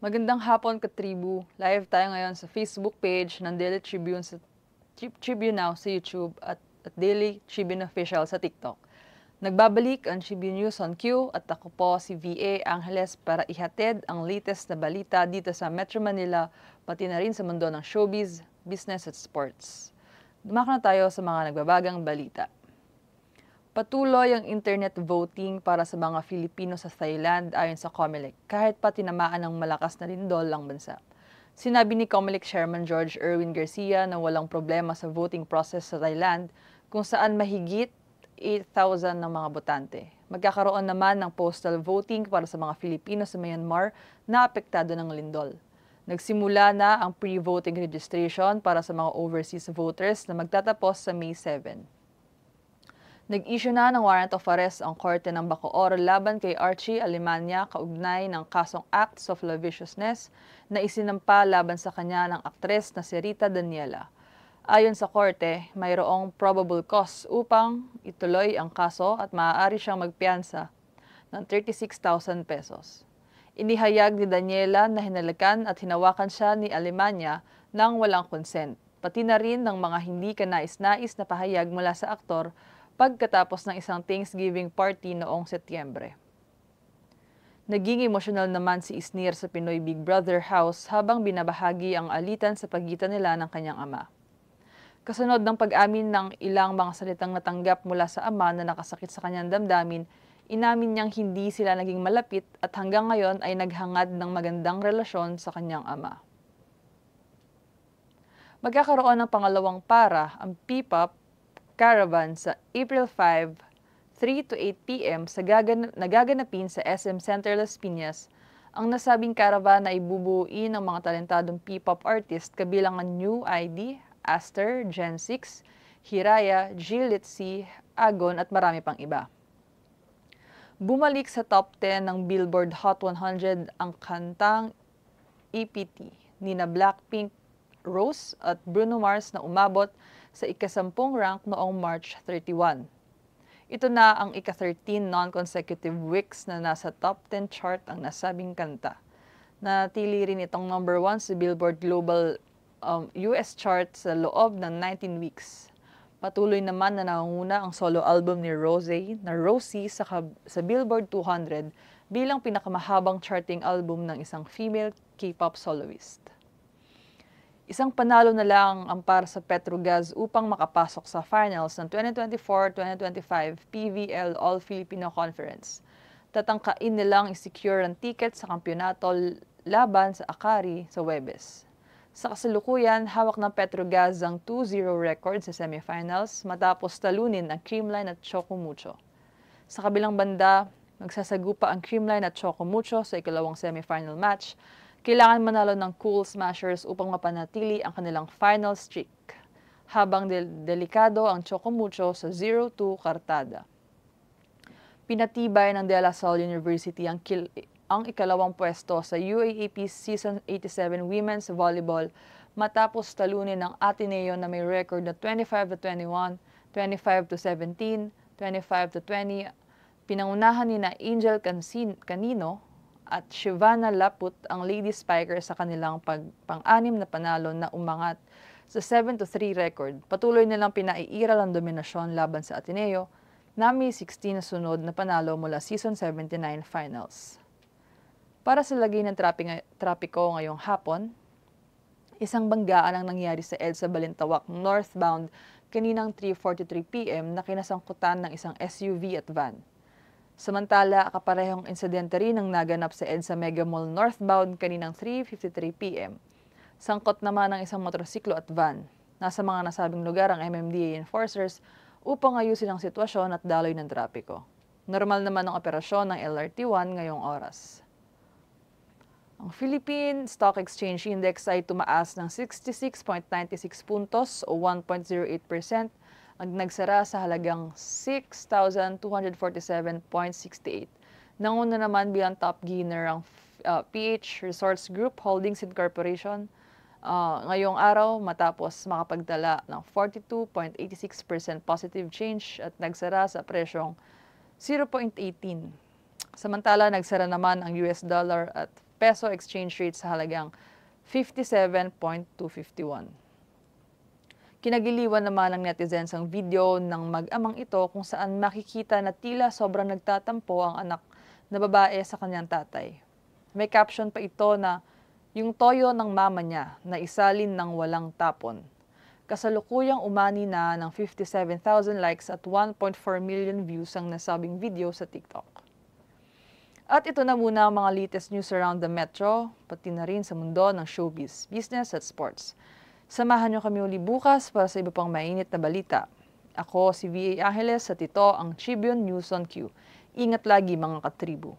Magandang hapon katribu. Live tayo ngayon sa Facebook page ng Daily Tribune Tribune Now sa YouTube at Daily Tribune Official sa TikTok. Nagbabalik ang Tribune News on Q at ako po si VA Angeles para ihatid ang latest na balita dito sa Metro Manila pati na rin sa mundo ng showbiz, business at sports. Dumak na tayo sa mga nagbabagang balita. Patuloy ang internet voting para sa mga Filipino sa Thailand ayon sa COMELEC, kahit pa tinamaan ng malakas na lindol ang bansa. Sinabi ni COMELEC Chairman George Erwin Garcia na walang problema sa voting process sa Thailand kung saan mahigit 8,000 ng mga botante. Magkakaroon naman ng postal voting para sa mga Filipino sa Myanmar na apektado ng lindol. Nagsimula na ang pre-voting registration para sa mga overseas voters na magtatapos sa May 7. Nag-issue na ng warrant of arrest ang Korte ng Bacoor laban kay Archie Alemania kaugnay ng kasong acts of lasciviousness na isinampa laban sa kanya ng aktres na si Rita Daniela. Ayon sa Korte, mayroong probable cause upang ituloy ang kaso at maaari siyang magpiyansa ng 36,000 pesos. Inihayag ni Daniela na hinalakan at hinawakan siya ni Alemania nang walang consent, pati na rin ng mga hindi kanais-nais na pahayag mula sa aktor pagkatapos ng isang Thanksgiving party noong Setyembre. Naging emosyonal naman si Isnir sa Pinoy Big Brother house habang binabahagi ang alitan sa pagitan nila ng kanyang ama. Kasunod ng pag-amin ng ilang mga salitang natanggap mula sa ama na nakasakit sa kanyang damdamin, inamin niyang hindi sila naging malapit at hanggang ngayon ay naghangad ng magandang relasyon sa kanyang ama. Magkakaroon ng pangalawang para ang P-pop Caravan sa April 5, 3 to 8 p.m. sa nagaganapin sa SM Center Las Piñas. Ang nasabing caravan ay bubuuin ng mga talentadong P-pop artist kabilang ang New ID, Aster, Gen 6, Hiraya, Jill Litzy, Agon at marami pang iba. Bumalik sa top 10 ng Billboard Hot 100 ang kantang EPT nina Blackpink, Rose at Bruno Mars na umabot sa ika-10 rank noong March 31. Ito na ang ika-13 non-consecutive weeks na nasa top 10 chart ang nasabing kanta. Natili rin itong number 1 sa Billboard Global US chart sa loob ng 19 weeks. Patuloy naman na nangunguna ang solo album ni Rosé na Rosie sa Billboard 200 bilang pinakamahabang charting album ng isang female K-pop soloist. Isang panalo na lang ang para sa Petrogas upang makapasok sa finals ng 2024-2025 PVL All-Filipino Conference. Tatangkain nilang i-secure ang ticket sa kampyonato laban sa Akari sa Huwebes. Sa kasalukuyan, hawak ng Petrogas ang 2-0 record sa semifinals matapos talunin ang Creamline at Chocomucho. Sa kabilang banda, magsasagupa ang Creamline at Chocomucho sa ikalawang semifinal match. Kailangan manalo ng Cool Smashers upang mapanatili ang kanilang final streak, habang delikado ang Chocomucho sa 0-2 kartada. Pinatibay ng De La Salle University ang ikalawang pwesto sa UAAP Season 87 Women's Volleyball matapos talunin ng Ateneo na may record na 25-21, 25-17, 25-20. Pinangunahan ni na Angel Canino at Shivana Laput ang Lady Spiker sa kanilang pang-anim na panalo na umangat sa 7-3 record. Patuloy nilang pinaiiral ang dominasyon laban sa Ateneo na may 16 na sunod na panalo mula Season 79 Finals. Para sa lagay ng trapiko ngayong hapon, isang banggaan ang nangyari sa EDSA Balintawak northbound kaninang 3:43 p.m. na kinasangkutan ng isang SUV at van. Samantala, kaparehong insidente rin ang naganap sa EDSA Mega Mall northbound kaninang 3:53 p.m. Sangkot naman ang isang motorsiklo at van. Nasa mga nasabing lugar ang MMDA enforcers upang ayusin ang sitwasyon at daloy ng trapiko. Normal naman ang operasyon ng LRT-1 ngayong oras. Ang Philippine Stock Exchange Index ay tumaas ng 66.96 puntos o 1.08%. Ang nagsara sa halagang 6,247.68. Nanguna naman bilang top gainer ang PH Resorts Group Holdings Incorporation ngayong araw matapos makapagtala ng 42.86% positive change at nagsara sa presyong 0.18. Samantala, nagsara naman ang US dollar at peso exchange rate sa halagang 57.251. Kinagiliwan naman ng netizens ang video ng mag-amang ito kung saan makikita na tila sobrang nagtatampo ang anak na babae sa kanyang tatay. May caption pa ito na, "Yung toyo ng mama niya na isalin ng walang tapon." Kasalukuyang umani na ng 57,000 likes at 1.4 million views ang nasabing video sa TikTok. At ito na muna ang mga latest news around the Metro, pati na rin sa mundo ng showbiz, business at sports. Samahan niyo kami uli bukas para sa iba pang mainit na balita. Ako si V.A. Angeles at ito ang Tribune News on Q. Ingat lagi mga katribu.